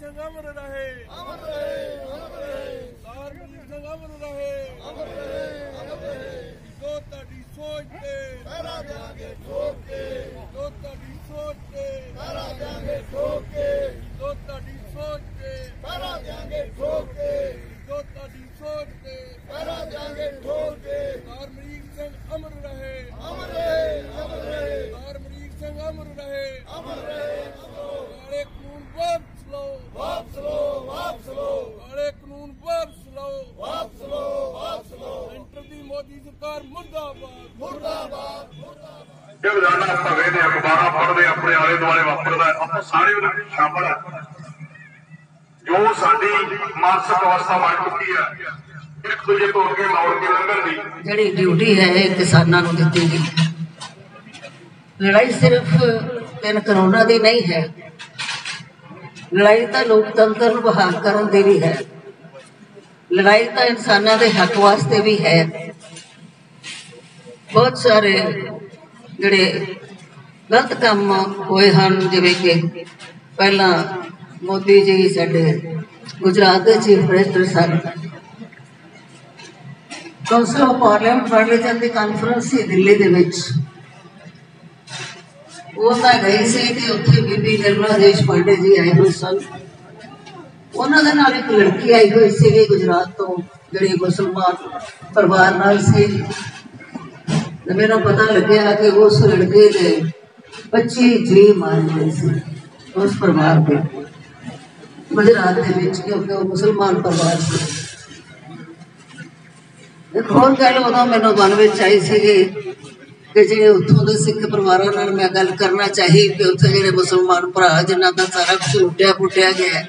सिंह अमर रहे, सरदार मनीष सिंह अमर रहे। जो ताड़ी सोच ते पहरा देंगे ठोक के, जो ताड़ी सोच ते पहरा देंगे ठोक के, जो ताड़ी सोच ते पहरा देंगे ठोक के, जो ताड़ी सोच ते पहरा देंगे ठोक के। सरदार मनीष सिंह अमर रहे, सरदार मनीष सिंह अमर रहे। काले कानून वापस लो, वापस लो, वापस लो। काले कानून वापस लो, वापस लो, वापस लो। सेंटर दी मोदी सरकार मुर्दाबाद, मुर्दाबाद, मुर्दाबाद। जब रोजाना आप वेखते अखबार पढ़ते अपने आले दुआले वापरदा आप सारे शामिल है। जो साडी मानसिक अवस्था बन चुकी है एक दूजे तो अगे मौड़ के लंघण दी जिहड़ी ड्यूटी है किसानां नूं दित्ती गई। लड़ाई सिर्फ इन कानूनां दी नहीं है, लड़ाई तो लोकतंत्र नूं बहाल करन दी भी है, लड़ाई तो इंसानां दे हक वास्ते भी है। बहुत सारे जिहड़े गलत काम होए हन, जिवें कि पहला मोदी जी साडे गुजरात के चीफ मिनिस्टर सन, काउंसिल ऑफ पार्लियामेंट फर्नीचर की कॉन्फ्रेंस सी दिल्ली दे विच, वो मैं गई सी ते उत्थे बीबी निर्मला देशपांडे जी आए हुए सन। उन्हां दे नाल एक लड़की आई हुई सी गुजरात तो, जिहड़ी मुसलमान परिवार नाल सी। मेरा पता लग्या कि उस लड़के ने 25 जी मारे गए सी उस परिवार के गुजरात के विच, क्योंकि वो मुसलमान परिवार से। एक होर गल उदों मैनूं मन विच आई सी कि जिहड़े उत्थों दे सिख परिवारां नाल मैं गल करना चाही कि उत्थे जिहड़े मुसलमान भरा जिन्हां दा सारा कुछ लुटिया पुटिया गया,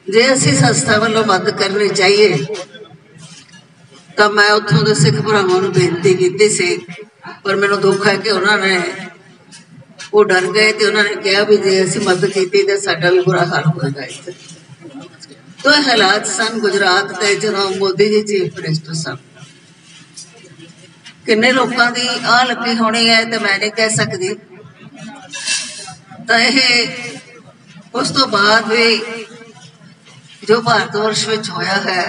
जे असीं संस्था वालों मदद करनी चाहिए तो मैं उत्थों दे सिख भरावां नूं बेनती कीती सी। पर मैनूं दुख है कि उन्होंने वो डर गए तो उन्होंने कहा भी जे असीं मदद की तो साडा भी बुरा हाल होएगा इत्थे। तो ये हालात सन गुजरात के जदों मोदी जी चीफ मिनिस्टर सन। किन्ने लोगों की आ लगी होनी है तो मैं नहीं कह सकती। तो ये उस तो बाद भी जो भारतवर्ष में होया है,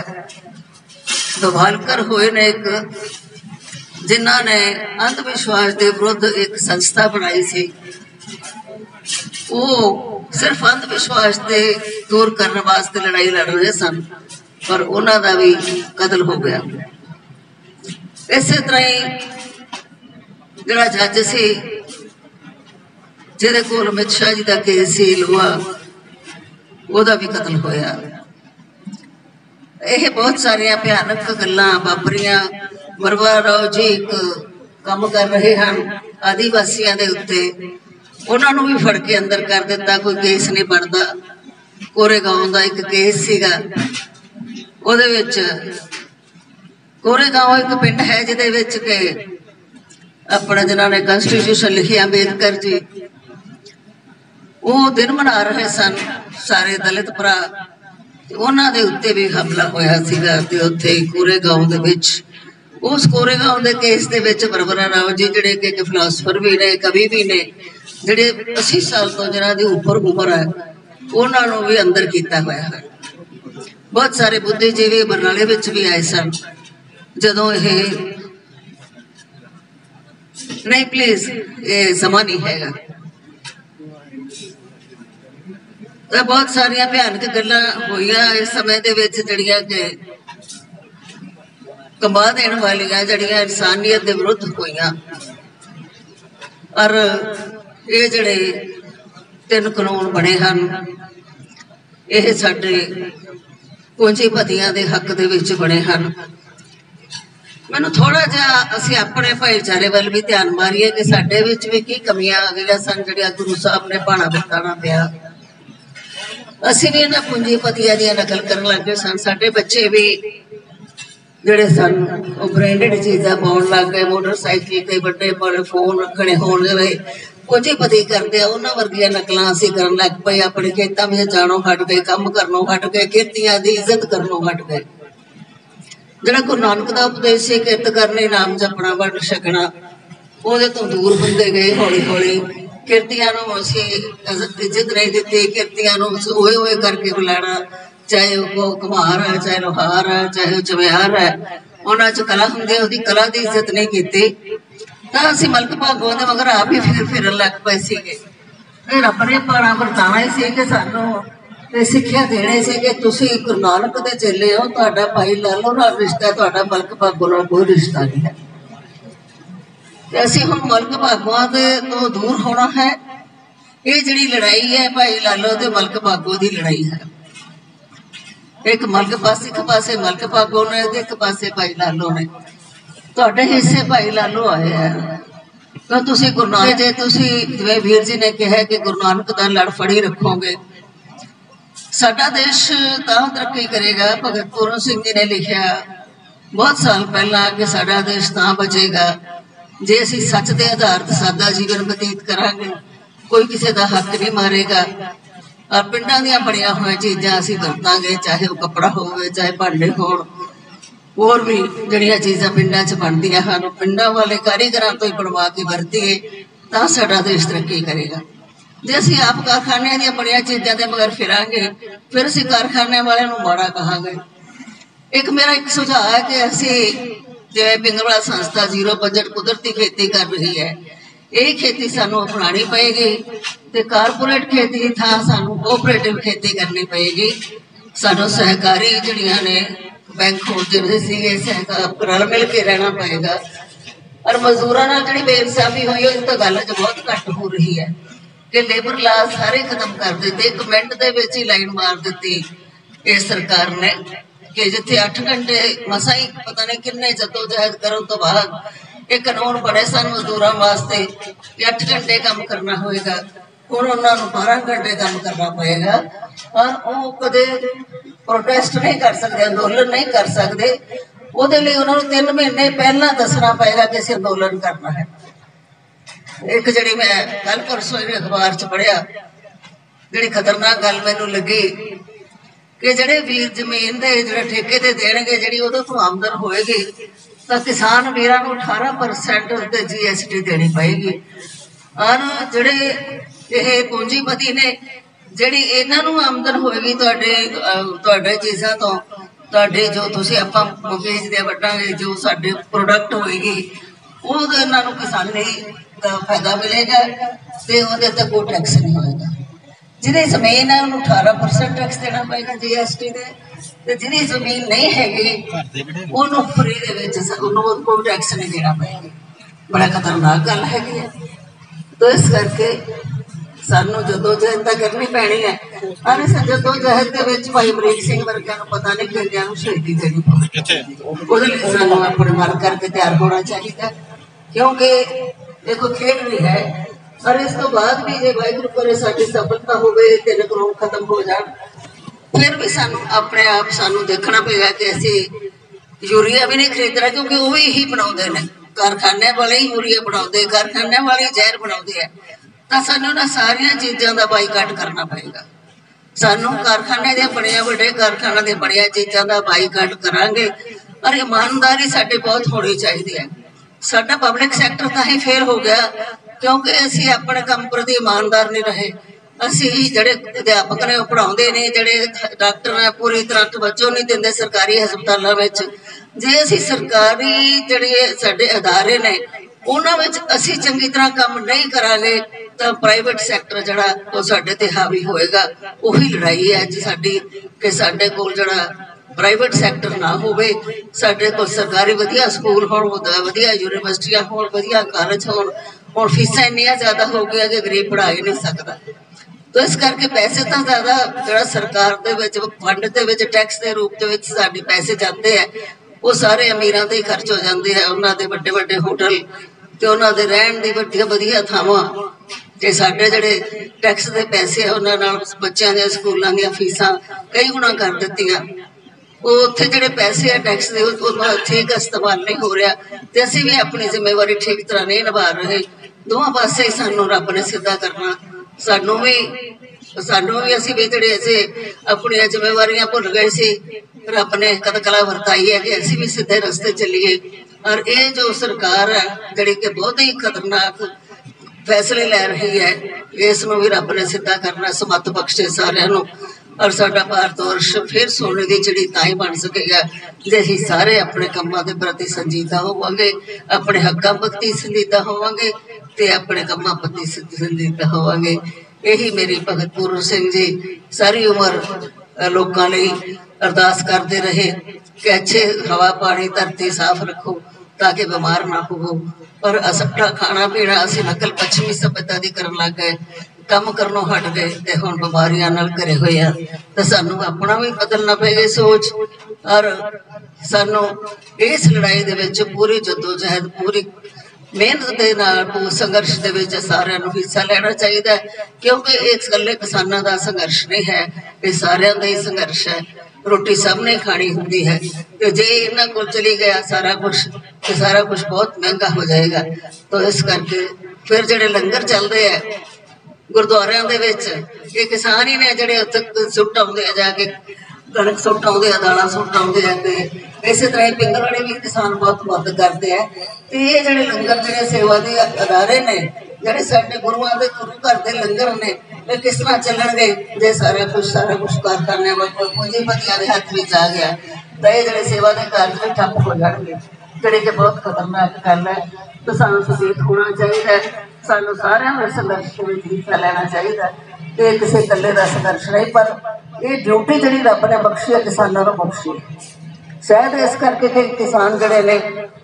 दवालकर होए ने एक, जिन्हों ने अंधविश्वास के विरुद्ध एक संस्था बनाई सी। वो सिर्फ अंधविश्वास से दूर करने वास्ते लड़ाई लड़ रहे सन, पर उन्हों का भी कतल हो गया। इस तरह ही जिहड़ा जज सी जिहदे कोल अमित शाह जी का केस सी लोहा, वह भी कतल होया। यह बहुत सारिया भयानक गल्लां वापरियां। मरवा राव जी एक काम कर रहे हैं आदिवासियों के उत्ते, उन्होंने भी फड़ के अंदर कर दिता, कोई केस नहीं बनता। कोरेगांव का एक केस सीगा, उहदे विच कोरेगांव एक पिंड है जिहदे विच के अपना जिन्होंने कॉन्स्टिट्यूशन लिखी अंबेडकर जी, वो दिन मना रहे सन सारे दलित भरा, उन्हां दे उत्ते भी हमला होया सीगा। ते उत्थे कोरेगांव दे विच उस कोरेगांव के केस के बरबरा राव जी जिहड़े कि फिलासफर भी ने, कवि भी ने, जिहड़े 80 साल तो जिन्हां दी उपर उम्र है, उन्होंने भी अंदर किया हुआ है। बहुत सारे बुद्धिजीवी बरनाले विच भी आए सन जदों ये नहीं, प्लीज ये समा नहीं हैगा। तो बहुत सारिया भयानक गल्लां होईयां इस समय दे विच, जिहड़ियां कि कमा देण वालियां, जिहड़ियां इंसानियत दे विरुद्ध होईयां। और ये जिहड़े 3 कानून बने हैं, ये साडे पूंजीपतियां दे हक दे विच बने हैं। मैनूं थोड़ा जिहा असीं अपने भाईचारे वाल भी ध्यान मारीए कि साडे विच भी की कमियां आ गईयां सन, जिहड़ियां गुरु साहब ने भाणा बिताना पिया। असीं भी इन्हां पूंजीपतियां दी नकल करन लग गए सन। साडे बच्चे भी जिहड़े सन वो ब्रांडेड चीज़ां पाउण लग गए, मोटरसाइकिल ते बड़े बड़े फोन रखने होण गए, पूंजीपति करदे आ उन्हां वर्गियां नकलां असीं करन लग पए। अपने खेतां विच जाणों हट गए, काम करनों हट गए, खेतियां दी इज्जत करनों हट गए। जिहड़ा गुरु नानक दा उपदेश सी किरत करनी, नाम जपना, वंड छकना, ਉਹਦੇ ਤੋਂ ਦੂਰ ਹੁੰਦੇ गए हौली हौली। किरतियां नूं असीं इज्जत नहीं दी, किरतियां नूं ओए ओए करके बुलाना, चाहे वो कुम्हार है, चाहे लोहार है, चाहे चमियार है, उन्हां च कला हुंदी, उहदी कला दी इज्जत नहीं कीती। तां असीं मलक भागों दे मगर आप ही फिरन लग पए सीगे। रब ने पाना वरताना ही सी कि सानूं ते सिक्ख्या देनी सी कि तुसीं गुरु नानक दे चेले हो, तुहाडा भाई लालो नाल रिश्ता, तुहाडा मलक भागों नाल कोई रिश्ता नहीं है। असीं हुण मलक भागों तो दूर होना है। ये जिहड़ी लड़ाई है भाई लालो ते मलक भागों दी लड़ाई है। एक मलक पास एक पासे मलक भागों ने ते एक पासे भाई लालो ने। तुहाडे हिस्से भाई लालो आए हैं तो तुसीं गुरु नानक जे तुसीं जिवें वीर जी ने कहा कि गुरु नानक दा लड़ फड़ी रखोगे, साडा देश तां तरक्की करेगा। भगत पूरन सिंह जी ने लिखा बहुत साल पहला कि साडा देश तां बचेगा जे असीं सच दे आधार ते सादा जीवन बतीत करांगे, कोई किसी का हक नहीं मारेगा और पिंडां दीआं बणीआं होईआं चीज़ां असीं वरतांगे, चाहे वो कपड़ा होवे, चाहे भांडे होण, होर भी जिहड़ियां चीज़ां पिंडां च बनदियां हन, पिंडां वाले कारीगरां तो ही बनवा के वरतीए तां साडा देश तरक्की करेगा। जे असीं आप कारखानिਆਂ ਦੀਆਂ बणीआं चीज़ां दे मगर फिरांगे, फिर असीं कारखाने वालिਆਂ ਨੂੰ माड़ा कहांगे। एक मेरा एक सुझाव है कि असीं जिवें पिंगलवाड़ा संस्था जीरो बजट कुदरती खेती कर रही है, यही खेती सानू अपनानी पएगी ते कारपोरेट खेती की थां सानू कोऑपरेटिव खेती करनी पएगी। सानू सहकारी जिहड़ियां ने बैंक खोलते सीगे सहकार रल मिल के रहना पएगा। और मजदूरां नाल जिहड़ी बेइंसाफी हुई है तो गल बहुत घट हो रही है कि लेबर ला सारे खत्म कर दिते, एक मिनट दे विच ही लाइन मार दी इस सरकार ने कि जिथे 8 घंटे मसा ही पता नहीं किन्ने जदोजहद करन तो बाद एक कानून बने सन मजदूरों वास्ते कि 8 घंटे काम करना होएगा, हुण उन्होंने 12 घंटे काम करना पएगा। और वो कदे प्रोटेस्ट नहीं कर सकते, अंदोलन नहीं कर सकते, उहदे लई उन्होंने 3 महीने पहला दसना पएगा कि असीं अंदोलन करना है। एक जिहड़ी मैं कल परसों अखबार च पढ़िया जिहड़ी खतरनाक गल मैनूं लगी कि जिहड़े वीर जमीन दे जिहड़े ठेके ते देणगे, जिहड़ी उहदे तो आमदन होएगी तो किसान वीरां नूं 18% ते GST देनी पएगी। और जिहड़े ये पूंजीपति ने जिहड़ी इन्हां नूं आमदन होएगी तुहाडे चीज़ां तो, तुहाडे जो तुसीं आपां बेचदे वटांगे, जो साडे प्रोडक्ट होएगी उहदे इन्हां नूं किसानी दा फायदा मिलेगा ते उहदे ते कोई टैक्स नहीं होएगा। जिहदी जमीन है उन्होंने 18% टैक्स देना पएगा GST दे, जिहदी जमीन नहीं हैगी उन्होंने फ्री दे विच उन्होंने कोई टैक्स नहीं देना पएगा। बड़ा खतरनाक गल हैगी है। तो इस करके सानू जदोजहद तां करनी पैनी है। और इस जदोजहद दे विच भाई अमरीक सिंह वर्गिआं नूं पता नहीं किंदिआं नूं शहीदी देनी पवे, उहदे लई सानू अपने मर करके तैयार होना चाहिए, क्योंकि ये कोई खेड नहीं है। और इस तो बाद भी जो वाहिगुरू करे साडी सफलता होवे, 3 करोड़ खत्म हो जाए, फिर भी सानू अपने आप सानू देखना पेगा कि असीं यूरिया भी नहीं खरीदना, क्योंकि वो भी यही बनाउंदे ने, कारखाने वाले ही यूरिया बनाउंदे, कारखाने वाले जहर बनाउंदे है। तां सानू ना सारियां चीज़ां दा बाईकाट करना पएगा। सानू कारखाने दे बड़िया वड्डे कारखाने दे बड़िया चीज़ां दा बाईकाट करांगे। और ईमानदारी साडी बहुत होनी चाहिए है। साडा पब्लिक सैक्टर तां ही फेल हो गया क्योंकि असीं अपने काम प्रति ईमानदार नहीं रहे। असीं जिहड़े अध्यापक ने पढ़ाउंदे ने, जिहड़े डॉक्टर ने पूरी तरह तवज्जो नहीं दिंदे सरकारी हस्पतालों विच। जे असीं सरकारी जिहड़े साडे अदारे ने उन्हां विच असीं चंगी तरह काम नहीं करांगे तो प्राइवेट सैक्टर जिहड़ा वो साडे ते हावी होएगा। उही लड़ाई है अज साडी कि साडे कोल जिहड़ा प्राइवेट सैक्टर ना होवे, साडे कोल सरकारी वधिया स्कूल होण, वधिया यूनीवर्सिटियां होण, वधिया कॉलेज होण। हुण फीसां इन्नियां ज़्यादा हो गई कि गरीब पढ़ा ही नहीं सकता। तो इस करके पैसे तो ज़्यादा जो सरकार दे विच फंड दे विच टैक्स के रूप दे विच साडे पैसे जाते हैं, वो सारे अमीरां ते ही खर्च हो जाते हैं। उन्हां दे वड्डे वड्डे होटल ते उन्हां दे रहण दी वड्डिया वधिया थावां ते साडे जिहड़े टैक्स दे पैसे उन्हां नाल बच्चों दे स्कूलों दी फीसां कई गुणा कर दित्तियां। उत्थे जिहड़े पैसे है टैक्स दे ठीक इस्तेमाल नहीं हो रहा ते असीं भी अपनी जिम्मेवारी ठीक तरह नहीं निभा रहे। दोवां पासे ही सानू रब ने सीधा करना। सानू भी असीं भी जिहड़े असीं अपनी जिम्मेवारियां भुल गए सी, रब ने कदकला वरताई है कि असीं भी सीधे रस्ते चलीए। और ये जो सरकार है जिहड़ी कि बहुत ही खतरनाक फैसले लै रही है, इसनूं भी रब ने सिद्धा करना, समत बख्शे सारिਆਂ ਨੂੰ। और साडा भारत वर्ष फिर सोने की चिड़ी तां ही बन सकेगा जे असीं सारे अपने कामां दे प्रति संजीदा होवांगे, अपने हक्कां प्रति संजीदा होवांगे ते अपने कामां प्रति संजीदा होवांगे। यही मेरी भगत पूर्ण सिंह जी सारी उम्र लोकां लई अरदास करते रहे कि अच्छे हवा पानी धरती साफ रखो ताकि बीमार ना होवो। पर साडा खाना पीना असीं नकल पश्चिमी सभ्यता दी करन लग गए, काम करनों हट गए ते हुण बीमारियां नाल घिरे होए आ। ते सानूं अपना भी बदलना पेगा सोच, और सानूं इस लड़ाई दे विच पूरी जद्दोजहद पूरी मेहनत दे नाल संघर्ष दे विच सारिਆਂ ਨੂੰ हिस्सा लेना चाहिए, क्योंकि एक कल्ले किसानां दा संघर्ष नहीं है, ये सारिਆਂ दा ही संघर्ष है। रोटी सब ने खानी होंदी है, तो जे इन्हां कोल चली गया सारा कुछ तो सारा कुछ बहुत महंगा हो जाएगा। तो इस करके फिर जिहड़े लंगर चलते हैं गुरुद्वारियां दे विच, ये किसान ही ने जिहड़े उत्थे सुट आउंदे आ, जाके कणक सुट आउंदे आ, दालां सुट आउंदे आ, ते इस तरह ही पिंगल वाले भी किसान बहुत मदद करते हैं। तो ये जिहड़े लंगर जिहड़े सेवा के अदारे ने, जिहड़े साडे गुरुआं दे गुरु घर दे लंगर ने, ये किस तरह चलणगे जे सारा कुछ कारखाने पूंजीपतियां दे हत्थ विच आ गया, तो ये जिहड़े सेवा के कार्य भी ठप्प हो जाणगे, जिहड़ी कि बहुत खतरनाक गल है। तो सानूं सुचेत होना चाहिए, सानूं सारिਆਂ ਨੂੰ संघर्ष में हिस्सा लेना चाहिए। ये किसी कल्ले का संघर्ष नहीं, पर ये ड्यूटी जिहड़ी रब ने बख्शी है किसानों को बख्शी है। शायद इस करके कि किसान जिहड़े ने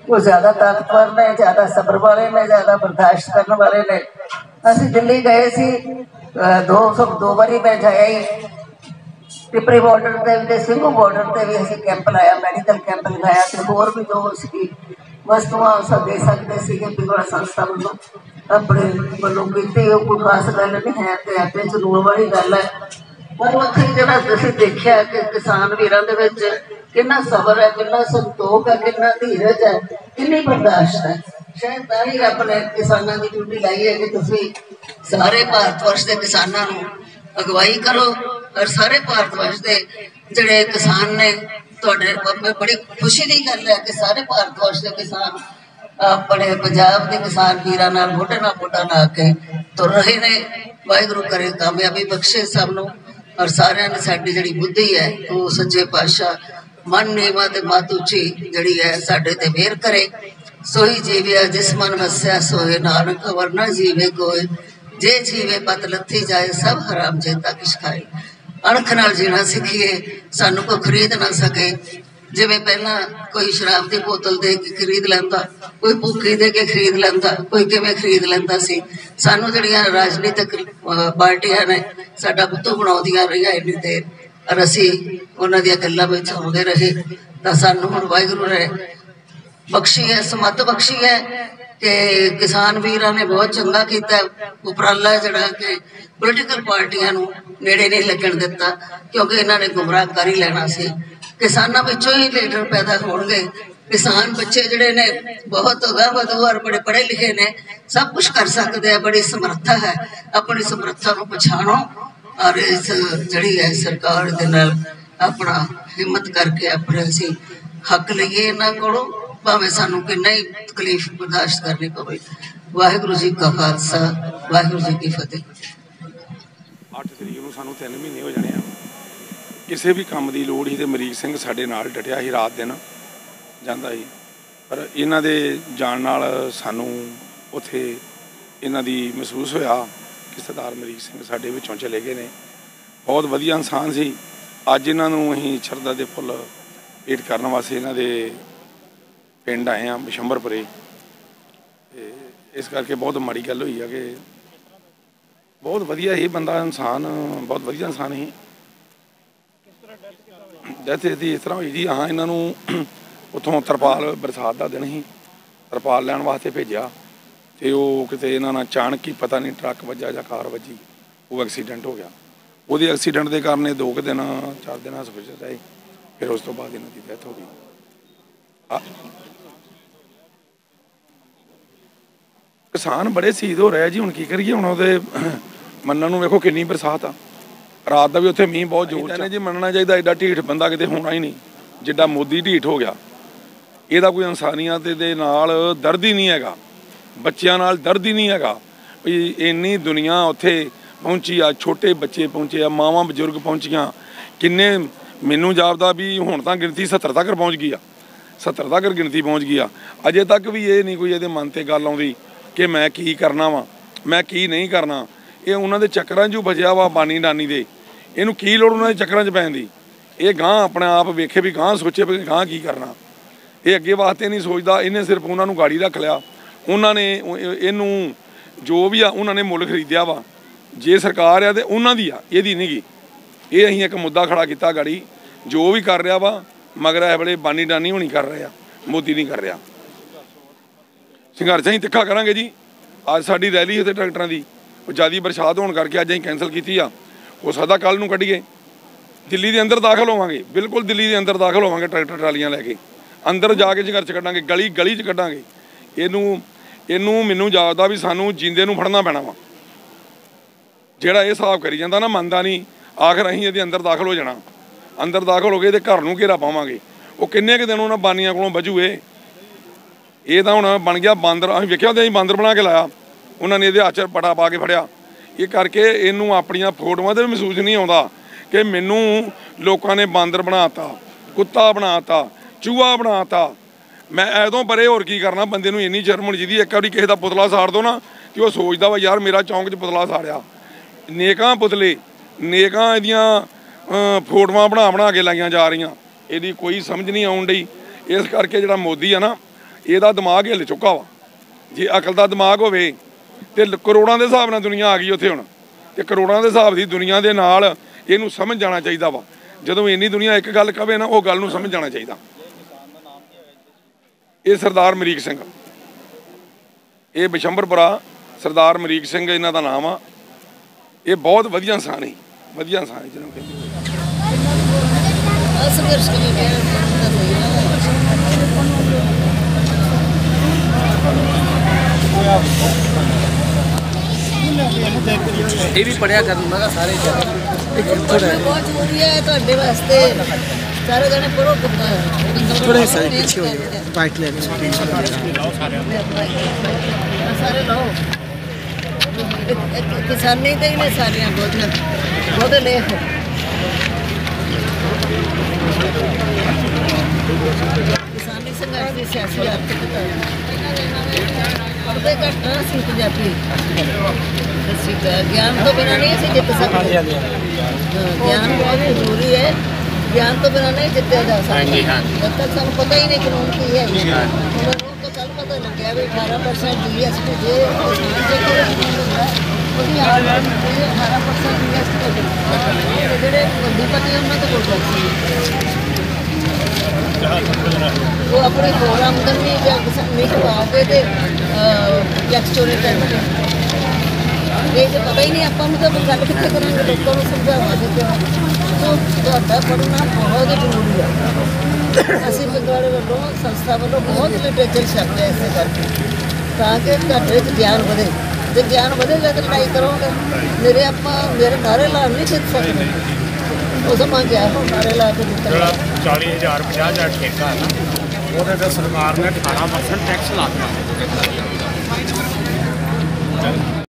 वो ज़्यादा ताकतवर ने, ज़्यादा सबर वाले ने, ज़्यादा बर्दाश्त करने वाले ने। असीं दिल्ली गए सी, 202 बारी मैं जाया ही, टिपरी बॉर्डर से सिंघू बॉर्डर से भी असीं कैंप लाया, मैडिकल कैंप लगाया, तो होर भी जो उसकी वस्तुआं सब दे सकते थे पिंगला संस्था वालों अपने वालों की। कोई खास गल नहीं है, तो आटे च लूण वाली गल है। पर उत्थे जिहड़ा असीं देखिआ कि किसान वीरां दे विच किन्ना सबर है, किन्ना संतोख है, किन्ना धीरज है, किन्नी बर्दाश्त है। शायद तां ही रब ने किसानां दी ड्यूटी लाई है कि तुसीं सारे भारत वर्ष के किसानां नूं अगवाई करो, और सारे भारत वर्ष के जिहड़े किसान ने तुहाडे बड़ी खुशी की गल है कि सारे भारत वर्ष के किसान अपने पंजाब के किसान वीरां नाल मोढे नाल मोढा ला के तुर रहे ने। वाहिगुरू करे कामयाबी बख्शे सबनों, और सारिਆਂ ने साडी जिहड़ी बुद्धि है वो सच्चे पातशाह मन नीवा ते मत उची जिहड़ी है साडे ते मेहर करे। सोही जीविया जिस मन वस्या सोए नानक वरना जीवे कोय, जे जीवे पत लथी जाए सब हराम जेता किश खाए। अणख नाल जीना सीखिए, सानू कोई खरीद ना सके। जिवें पहला कोई शराब की बोतल दे के खरीद लैंदा, कोई भुक्की दे के खरीद लैंदा, कोई किवें खरीद लैंदा सी। सानू जिहड़ियां राजनीतिक पार्टियां ने साडा बुत्तू बनाउंदियां रहियां इन्नी देर, और असीं उन्हां दियां गल्लां विच आउंदे रहे। तां सानू हुण वाहिगुरू ने बख्शी है, समत बख्शी है कि किसान वीरां ने बहुत चंगा कीता उपराला जिहड़ा कि पोलिटिकल पार्टियां नूं नेड़े नहीं लगन दिता, क्योंकि इन्हां ने गुमराह कर ही लेना सी। किसानां विचों ही लीडर पैदा होणगे। किसान बच्चे जिहड़े ने बहुत अगांह और बड़े पढ़े लिखे ने, सब कुछ कर सकते हैं, बड़ी समर्था है। अपनी समर्था को पछाणो और इस जिहड़ी है सरकार दे नाल अपना हिम्मत करके अपने असीं हक लईए इन्हां कोलों, भावें सानूं किन्ना ही तकलीफ बर्दाश्त करनी पवे। वाहिगुरू जी का खालसा, वाहिगुरू जी की फतेह। 8 तरीक ਨੂੰ ਸਾਨੂੰ 3 ਮਹੀਨੇ ਹੋ ਜਾਣੇ ਆ। ਕਿਸੇ ਵੀ ਕੰਮ ਦੀ ਲੋੜ ਸੀ ਤੇ ਮਰੀਕ ਸਿੰਘ ਸਾਡੇ ਨਾਲ ਡਟਿਆ ਸੀ, ਰਾਤ ਦਿਨ ਜਾਂਦਾ ਸੀ। ਪਰ ਇਹਨਾਂ ਦੇ ਜਾਣ ਨਾਲ ਸਾਨੂੰ ਉੱਥੇ ਇਹਨਾਂ ਦੀ ਮਹਿਸੂਸ ਹੋਇਆ ਕਿ ਸਰਦਾਰ ਮਰੀਕ ਸਿੰਘ ਸਾਡੇ ਵਿੱਚੋਂ ਚਲੇ ਗਏ ਨੇ। ਬਹੁਤ ਵਧੀਆ ਇਨਸਾਨ ਸੀ। ਅੱਜ ਇਹਨਾਂ ਨੂੰ ਅਸੀਂ ਸ਼ਰਧਾ ਦੇ ਫੁੱਲ ਭੇਟ ਕਰਨ ਵਾਸਤੇ ਇਹਨਾਂ ਦੇ ਪਿੰਡ ਆਏ ਹਾਂ ਬਿਸ਼ੰਬਰਪੁਰੇ। ਇਸ ਕਰਕੇ ਬਹੁਤ ਮਾੜੀ ਗੱਲ ਹੋਈ ਆ ਕਿ बहुत वधिया ही बंदा इंसान, बहुत वधिया इंसान ही। डेथ इसकी इस तरह हुई जी, हाँ इन्हों उतों तरपाल बरसात का दिन ही तरपाल लैन वास्ते भेजा, तो वो कितने इन्होंने अचानक ही पता नहीं ट्रक वजा या कार वजी, वो एक्सीडेंट हो गया। वो एक्सीडेंट के कारण 2 दिन 4 दिन हॉस्पिटल रहे, फिर उस तो बाद इन्हों की डेथ हो गई। किसान बड़े शहीद हो रहे जी, हुण की करिए। हुण उहदे मन्नण नूं वेखो किन्नी बरसात आ, रात का भी उत्थे मींह बहुत जोर ने जी। मनना चाहिए एडा ढीठ बंदा किते होना ही नहीं, जिड्डा मोदी ढीठ हो गया। ਇਹਦਾ कोई इंसानियत दे नाल दर्द ही नहीं हैगा, बच्चों नाल दर्द ही नहीं हैगा। ਇੰਨੀ ਦੁਨੀਆ ਉੱਥੇ ਪਹੁੰਚੀ ਆ, ਛੋਟੇ ਬੱਚੇ ਪਹੁੰਚੇ ਆ, ਮਾਵਾਂ ਬਜ਼ੁਰਗ ਪਹੁੰਚੀਆਂ। ਕਿੰਨੇ ਮੈਨੂੰ ਜਾਪਦਾ ਵੀ ਹੁਣ ਤਾਂ ਗਿਣਤੀ 70 ਤੱਕ ਪਹੁੰਚ ਗਈ ਆ, 70 ਤੱਕ ਗਿਣਤੀ ਪਹੁੰਚ ਗਈ ਆ। ਅਜੇ ਤੱਕ ਵੀ ਇਹ ਨਹੀਂ ਕੋਈ ਇਹਦੇ ਮਨ ਤੇ ਗੱਲ ਆਉਂਦੀ ਕਿ ਮੈਂ ਕੀ ਕਰਨਾ ਵਾ, ਮੈਂ ਕੀ ਨਹੀਂ ਕਰਨਾ। ਇਹ ਉਹਨਾਂ ਦੇ ਚੱਕਰਾਂ 'ਚ ਬਚਿਆ ਵਾ, ਬਾਨੀ ਨਾਨੀ ਦੇ। ਇਹਨੂੰ ਕੀ ਲੋੜ ਉਹਨਾਂ ਦੇ ਚੱਕਰਾਂ 'ਚ ਪੈਣ ਦੀ? ਇਹ ਗਾਂ ਆਪਣੇ ਆਪ ਵੇਖੇ ਵੀ ਗਾਂ ਸੋਚੇ ਵੀ ਗਾਂ ਕੀ ਕਰਨਾ। ਇਹ ਅੱਗੇ ਵਾਸਤੇ ਨਹੀਂ ਸੋਚਦਾ। ਇਹਨੇ ਸਿਰਫ ਉਹਨਾਂ ਨੂੰ ਗਾੜੀ ਰੱਖ ਲਿਆ। ਉਹਨਾਂ ਨੇ ਇਹਨੂੰ ਜੋ ਵੀ ਆ ਉਹਨਾਂ ਨੇ ਮੁੱਲ ਖਰੀਦਿਆ ਵਾ। ਜੇ ਸਰਕਾਰ ਆ ਤੇ ਉਹਨਾਂ ਦੀ ਆ, ਇਹਦੀ ਨਹੀਂ ਗੀ। ਇਹ ਅਸੀਂ ਇੱਕ ਮੁੱਦਾ ਖੜਾ ਕੀਤਾ ਗਾੜੀ, ਜੋ ਵੀ ਕਰ ਰਿਹਾ ਵਾ ਮਗਰ ਇਹ ਵੇਲੇ ਬਾਨੀ ਡਾਨੀ ਹੋਣੀ ਕਰ ਰਹੇ ਆ, ਮੋਦੀ ਨਹੀਂ ਕਰ ਰਿਹਾ। ਸੰਘਰਸ਼ ਅਸੀਂ ਤਿੱਖਾ ਕਰਾਂਗੇ ਜੀ। ਅੱਜ ਸਾਡੀ ਰੈਲੀ ਉੱਥੇ ਟਰੈਕਟਰਾਂ ਦੀ ਜ਼ਿਆਦਾ ਬਰਸਾਤ ਹੋਣ ਕਰਕੇ ਅੱਜ ਅਸੀਂ ਕੈਂਸਲ ਕੀਤੀ ਆ। ਹੋ ਸਕਦਾ ਕੱਲ੍ਹ ਨੂੰ ਕੱਢੀਏ। ਦਿੱਲੀ ਦੇ ਅੰਦਰ ਦਾਖਲ ਹੋਵਾਂਗੇ, ਬਿਲਕੁਲ ਦਿੱਲੀ ਦੇ ਅੰਦਰ ਦਾਖਲ ਹੋਵਾਂਗੇ ਟਰੈਕਟਰ ਟਰਾਲੀਆਂ ਲੈ ਕੇ। ਅੰਦਰ ਜਾ ਕੇ ਸੰਘਰਸ਼ ਕੱਢਾਂਗੇ, ਗਲੀ ਗਲੀ 'ਚ ਕੱਢਾਂਗੇ। ਇਹਨੂੰ ਮੈਨੂੰ ਜਾਪਦਾ ਵੀ ਸਾਨੂੰ ਜਿੰਦੇ ਨੂੰ ਫੜਨਾ ਪੈਣਾ ਵਾ। ਜਿਹੜਾ ਇਹ ਹਿਸਾਬ ਕਰੀ ਜਾਂਦਾ ਨਾ, ਮੰਨਦਾ ਨਹੀਂ। ਆਖਰ ਅਸੀਂ ਇਹਦੇ ਅੰਦਰ ਦਾਖਲ ਹੋ ਜਾਣਾ। ਅੰਦਰ ਦਾਖਲ ਹੋ ਕੇ ਇਹਦੇ ਘਰ ਨੂੰ ਘੇਰਾ ਪਾਵਾਂਗੇ। ਉਹ ਕਿੰਨੇ ਕੁ ਦਿਨ ਉਹਨਾਂ ਬਾਨੀਆਂ ਕੋਲੋਂ ਬਚੂਏ। ਇਹ ਤਾਂ ਹੁਣ ਬਣ ਗਿਆ ਬਾਂਦਰ। ਅਸੀਂ ਵੇਖਿਆ ਉਹਦੇ ਅਸੀਂ ਬਾਂਦਰ ਬਣਾ ਕੇ ਲਾਇਆ। ਉਹਨਾਂ ਨੇ ਇਹਦੇ ਹੱਥ 'ਚ ਪਟਾ ਪਾ ਕੇ ਫੜਿਆ। ਇਹ ਕਰਕੇ ਇਹਨੂੰ ਆਪਣੀਆਂ ਫੋਟੋਆਂ 'ਤੇ ਵੀ ਮਹਿਸੂਸ ਨਹੀਂ ਆਉਂਦਾ ਕਿ ਮੈਨੂੰ ਲੋਕਾਂ ਨੇ ਬਾਂਦਰ ਬਣਾਤਾ, ਕੁੱਤਾ ਬਣਾਤਾ, ਚੂਹਾ ਬਣਾਤਾ। ਮੈਂ ਐਦੋਂ ਪਰੇ ਹੋਰ ਕੀ ਕਰਨਾ। ਬੰਦੇ ਨੂੰ ਇੰਨੀ ਸ਼ਰਮ ਹੋਣੀ ਚਾਹੀਦੀ। ਇੱਕ ਵਾਰੀ ਕਿਸੇ ਦਾ ਪੁਤਲਾ ਸਾੜ ਦੋ ਨਾ ਕਿ ਉਹ ਸੋਚਦਾ ਵਾ ਯਾਰ ਮੇਰਾ ਚੌਂਕ 'ਚ ਪੁਤਲਾ ਸਾੜਿਆ। ਨੇਕਾਂ ਪੁਤਲੇ, ਨੇਕਾਂ ਇਹਦੀਆਂ ਫੋਟੋਆਂ ਬਣਾ ਕੇ ਲਾਈਆਂ ਜਾ ਰਹੀਆਂ। ਇਹਦੀ ਕੋਈ ਸਮਝ ਨਹੀਂ ਆਉਣ ਡਈ। ਇਸ ਕਰਕੇ ਜਿਹੜਾ ਮੋਦੀ ਆ ਨਾ, ਇਹਦਾ ਦਿਮਾਗ ਹਿੱਲ ਚੁੱਕਾ ਵਾ। ਜੇ ਅਕਲ ਦਾ ਦਿਮਾਗ ਹੋਵੇ ਤੇ ਕਰੋੜਾਂ ਦੇ ਹਿਸਾਬ ਨਾਲ ਦੁਨੀਆ ਆ ਗਈ ਉੱਥੇ ਹੁਣ। ਤੇ ਕਰੋੜਾਂ ਦੇ ਹਿਸਾਬ ਦੀ ਦੁਨੀਆ ਦੇ ਨਾਲ ਇਹਨੂੰ ਸਮਝ ਜਾਣਾ ਚਾਹੀਦਾ ਵਾ। ਜਦੋਂ ਇੰਨੀ ਦੁਨੀਆ ਇੱਕ ਗੱਲ ਕਵੇ ਨਾ, ਉਹ ਗੱਲ ਨੂੰ ਸਮਝ ਜਾਣਾ ਚਾਹੀਦਾ। ਇਹ ਸਰਦਾਰ ਅਮਰੀਕ ਸਿੰਘ, ਇਹ ਬਿਸ਼ੰਬਰਪੁਰਾ ਸਰਦਾਰ ਅਮਰੀਕ ਸਿੰਘ ਇਹਨਾਂ ਦਾ ਨਾਮ ਆ। ਇਹ ਬਹੁਤ ਵਧੀਆ ਇਨਸਾਨ ਹੈ, ਵਧੀਆ ਇਨਸਾਨ ਜਿਹਨੂੰ ਕਹਿੰਦੇ। ਇਹ ਵੀ ਪੜਿਆ ਕਰਨਾ ਸਾਰੇ ਬਹੁਤ ਜ਼ਰੂਰੀ ਹੈ ਤੁਹਾਡੇ ਵਾਸਤੇ। ਸਾਰੇ ਜਣੇ ਪੜੋ ਕਿੰਨਾ ਥੋੜੇ ਸਾਰੇ ਪਿੱਛੇ ਹੋ ਜਾਓ। ਬਾਈਟ ਲੈ ਕੇ ਸਾਰੇ ਲਾਓ। ਕਿਸਾਨੀ ਤੇ ਹੀ ਨੇ ਸਾਰੀਆਂ ਬਹੁਤ ਲੇਖ। ਕਿਸਾਨੀ ਸੰਘਰਸ਼ ਦੀ ਸਿਆਸੀ ਆਰਥਿਕਤਾ ਪੜ੍ਹਦੇ ਘੱਟ ਨਾ ਅਸੀਂ ਪੰਜਾਬੀ। ਅਸੀਂ ਗਿਆਨ ਤੋਂ ਬਿਨਾਂ ਨਹੀਂ ਅਸੀਂ ਜਿੱਤ ਸਕਦੇ। ਗਿਆਨ ਬਹੁਤ ਜ਼ਰੂਰੀ ਹੈ। ਗਿਆਨ ਤੋਂ ਬਿਨਾਂ ਨਹੀਂ ਜਿੱਤਿਆ ਜਾ ਸਕਦਾ। ਜਦ ਤੱਕ ਸਾਨੂੰ ਪਤਾ ਹੀ ਨਹੀਂ ਕਾਨੂੰਨ ਕੀ ਹੈ। ਹੁਣ ਲੋਕ ਕੱਲ ਪਤਾ ਲੱਗਿਆ ਵੀ 18% GST ਜੇ ਉਹਦੀ 18% GST ਜਿਹੜੇ ਵੱਡੀਪਤੀ ਉਹਨਾਂ ਤੋਂ ਕੋਲ ਟੈਕਸ ਉਹ ਆਪਣੇ ਹੋਰ ਆਮਦਨੀ ਜਾਂ ਨਹੀਂ ਕਮਾ ਕੇ ਤੇ ਟੈਕਸ ਚੋਰੀ ਕਰਦੇ। ਇਹ ਜੇ ਪਤਾ ਹੀ ਨਹੀਂ ਆਪਾਂ ਨੂੰ ਤਾਂ ਗੱਲ ਕਿੱਥੇ ਕਰਾਂਗੇ, ਲੋਕਾਂ ਨੂੰ ਸਮਝਾਵਾਂਗੇ ਕਿਉਂ। ਤੁਹਾਡਾ ਪੜ੍ਹਨਾ ਬਹੁਤ ਜ਼ਰੂਰੀ ਹੈ। ਅਸੀਂ ਪਿੰਡਾਂ ਵੱਲੋਂ ਸੰਸਥਾ ਵੱਲੋਂ ਬਹੁਤ ਲਿਟਰੇਚਰ ਛਾਪਿਆ ਇਸੇ ਕਰਕੇ, ਤਾਂ ਕਿ ਤੁਹਾਡੇ 'ਚ ਗਿਆਨ ਵਧੇ। ਜੇ ਗਿਆਨ ਵਧੇਗਾ ਤਾਂ ਲੜਾਈ ਕਰੋਗੇ। ਮੇਰੇ ਨਾਰੇ ਲਾ ਨਹੀਂ ਜਿੱਤ ਸਕਦੇ। ਉਹ ਸਮਾਂ ਗਿਆ ਨਾਰੇ ਲਾ ਕੇ ਜਿੱਤਣਾ। 40,000 50,000 ਠੇਕਾ ਹੈ ਨਾ, ਉਹਦੇ ਤੇ ਸਰਕਾਰ ਨੇ 18% ਟੈਕਸ ਲਾ ਦਿੱਤਾ।